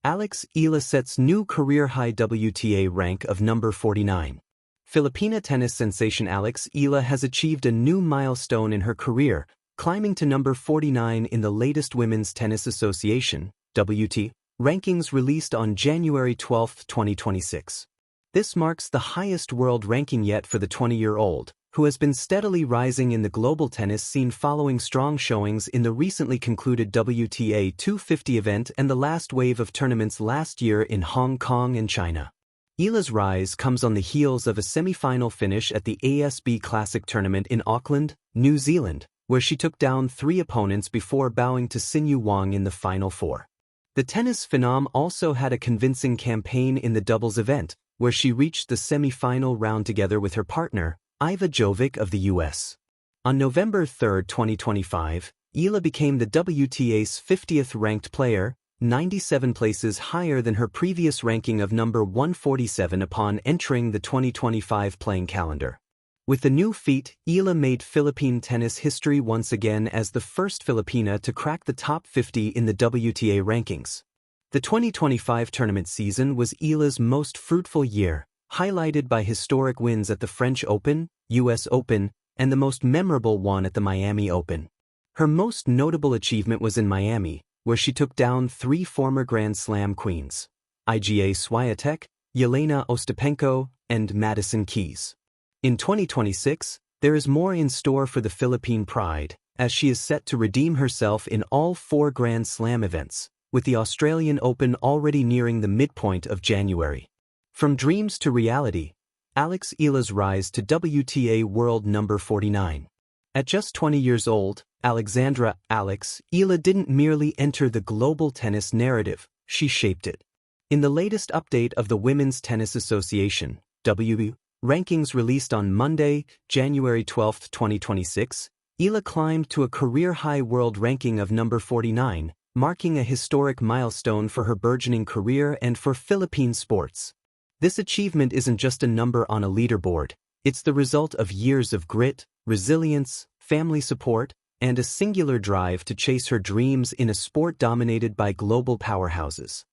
Eala sets new career-high WTA rank of number 49. Filipina tennis sensation Eala has achieved a new milestone in her career, climbing to number 49 in the latest Women's Tennis Association (WTA) rankings released on January 12, 2026. This marks the highest world ranking yet for the 20-year-old, who has been steadily rising in the global tennis scene following strong showings in the recently concluded WTA 250 event and the last wave of tournaments last year in Hong Kong and China. Eala's rise comes on the heels of a semi-final finish at the ASB Classic tournament in Auckland, New Zealand, where she took down 3 opponents before bowing to Sinyu Wang in the final 4. The tennis phenom also had a convincing campaign in the doubles event, where she reached the semi-final round together with her partner, Iva Jovic of the US. On November 3, 2025, Eala became the WTA's 50th ranked player, 97 places higher than her previous ranking of number 147 upon entering the 2025 playing calendar. With the new feat, Eala made Philippine tennis history once again as the first Filipina to crack the top 50 in the WTA rankings. The 2025 tournament season was Eala's most fruitful year, highlighted by historic wins at the French Open, US Open, and the most memorable one at the Miami Open. Her most notable achievement was in Miami, where she took down 3 former Grand Slam queens, Iga Swiatek, Yelena Ostapenko, and Madison Keys. In 2026, there is more in store for the Philippine Pride, as she is set to redeem herself in all 4 Grand Slam events, with the Australian Open already nearing the midpoint of January. From dreams to reality, Eala's rise to WTA world number 49. At just 20 years old, Eala didn't merely enter the global tennis narrative, she shaped it. In the latest update of the Women's Tennis Association (WTA) rankings released on Monday, January 12, 2026, Eala climbed to a career-high world ranking of number 49, marking a historic milestone for her burgeoning career and for Philippine sports. This achievement isn't just a number on a leaderboard, it's the result of years of grit, resilience, family support, and a singular drive to chase her dreams in a sport dominated by global powerhouses.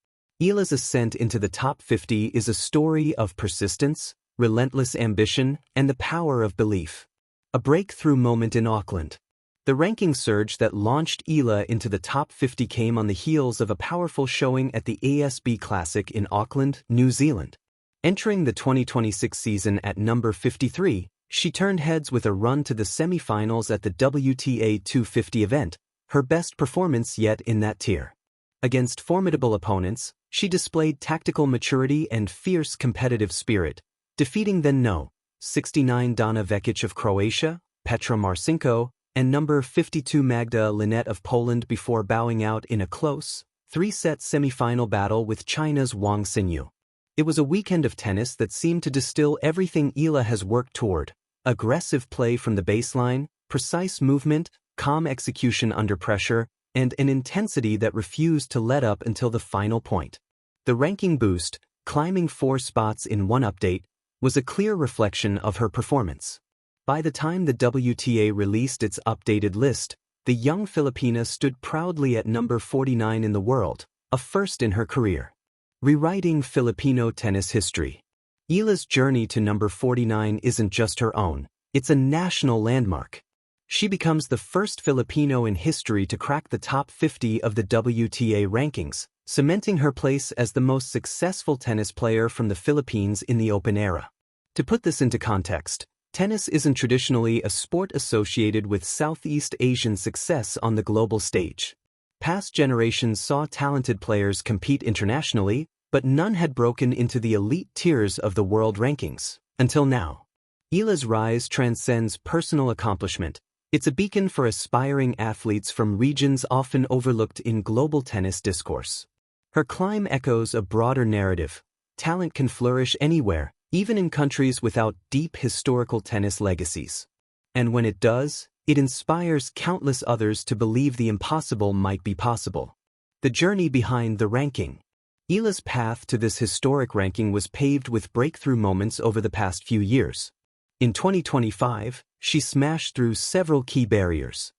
Eala's ascent into the top 50 is a story of persistence, relentless ambition, and the power of belief. A breakthrough moment in Auckland. The ranking surge that launched Eala into the top 50 came on the heels of a powerful showing at the ASB Classic in Auckland, New Zealand. Entering the 2026 season at number 53, she turned heads with a run to the semi-finals at the WTA 250 event, her best performance yet in that tier. Against formidable opponents, she displayed tactical maturity and fierce competitive spirit, defeating then No. 69 Dana Vekic of Croatia, Petra Marcinko, and number 52 Magda Linette of Poland before bowing out in a close, 3-set semi-final battle with China's Wang Xinyu. It was a weekend of tennis that seemed to distill everything Eala has worked toward: aggressive play from the baseline, precise movement, calm execution under pressure, and an intensity that refused to let up until the final point. The ranking boost, climbing 4 spots in one update, was a clear reflection of her performance. By the time the WTA released its updated list, the young Filipina stood proudly at number 49 in the world, a first in her career. Rewriting Filipino tennis history. Eala's journey to number 49 isn't just her own, it's a national landmark. She becomes the first Filipino in history to crack the top 50 of the WTA rankings, cementing her place as the most successful tennis player from the Philippines in the Open era. To put this into context, tennis isn't traditionally a sport associated with Southeast Asian success on the global stage. Past generations saw talented players compete internationally, but none had broken into the elite tiers of the world rankings, until now. Eala's rise transcends personal accomplishment. It's a beacon for aspiring athletes from regions often overlooked in global tennis discourse. Her climb echoes a broader narrative. Talent can flourish anywhere, even in countries without deep historical tennis legacies. And when it does, it inspires countless others to believe the impossible might be possible. The journey behind the ranking. Eala's path to this historic ranking was paved with breakthrough moments over the past few years. In 2025, she smashed through several key barriers.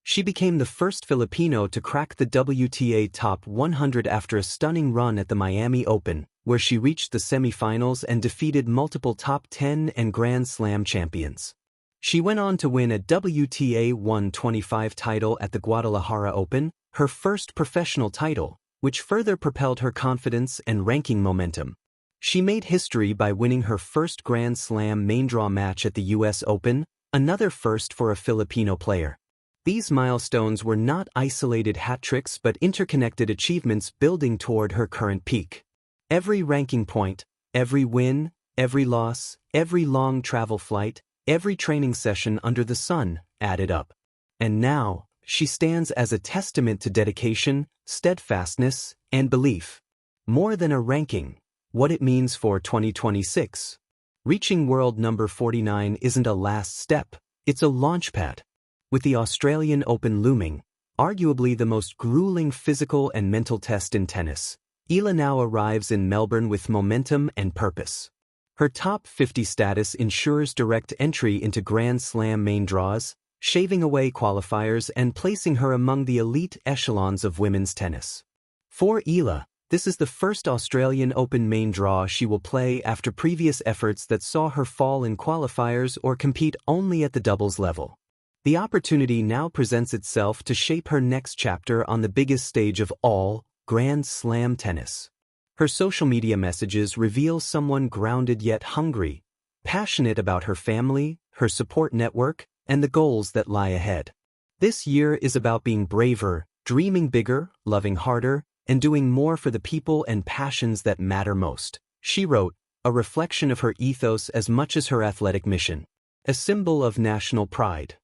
She became the first Filipino to crack the WTA Top 100 after a stunning run at the Miami Open, where she reached the semifinals and defeated multiple top 10 and Grand Slam champions. She went on to win a WTA 125 title at the Guadalajara Open, her first professional title, which further propelled her confidence and ranking momentum. She made history by winning her first Grand Slam main draw match at the US Open, another first for a Filipino player. These milestones were not isolated hat tricks but interconnected achievements building toward her current peak. Every ranking point, every win, every loss, every long travel flight, every training session under the sun added up. And now, she stands as a testament to dedication, steadfastness, and belief. More than a ranking, what it means for 2026. Reaching world number 49 isn't a last step, it's a launchpad. With the Australian Open looming, arguably the most grueling physical and mental test in tennis, Eala now arrives in Melbourne with momentum and purpose. Her top 50 status ensures direct entry into Grand Slam main draws, shaving away qualifiers and placing her among the elite echelons of women's tennis. For Eala, this is the first Australian Open main draw she will play after previous efforts that saw her fall in qualifiers or compete only at the doubles level. The opportunity now presents itself to shape her next chapter on the biggest stage of all, Grand Slam tennis. Her social media messages reveal someone grounded yet hungry, passionate about her family, her support network, and the goals that lie ahead. This year is about being braver, dreaming bigger, loving harder, and doing more for the people and passions that matter most, she wrote, a reflection of her ethos as much as her athletic mission. A symbol of national pride.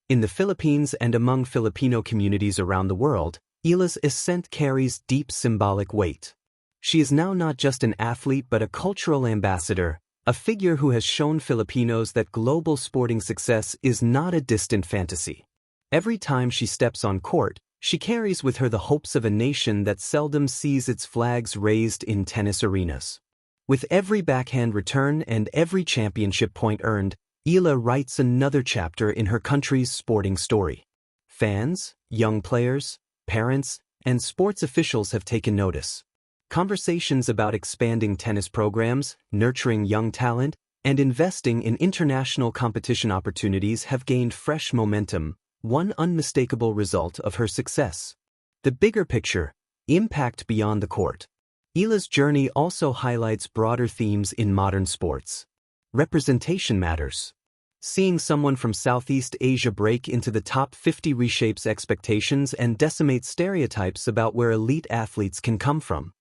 In the Philippines and among Filipino communities around the world, Eala's ascent carries deep symbolic weight. She is now not just an athlete but a cultural ambassador, a figure who has shown Filipinos that global sporting success is not a distant fantasy. Every time she steps on court, she carries with her the hopes of a nation that seldom sees its flags raised in tennis arenas. With every backhand return and every championship point earned, Eala writes another chapter in her country's sporting story. Fans, young players, parents, and sports officials have taken notice. Conversations about expanding tennis programs, nurturing young talent, and investing in international competition opportunities have gained fresh momentum, one unmistakable result of her success. The bigger picture, impact beyond the court. Eala's journey also highlights broader themes in modern sports. Representation matters. Seeing someone from Southeast Asia break into the top 50 reshapes expectations and decimates stereotypes about where elite athletes can come from.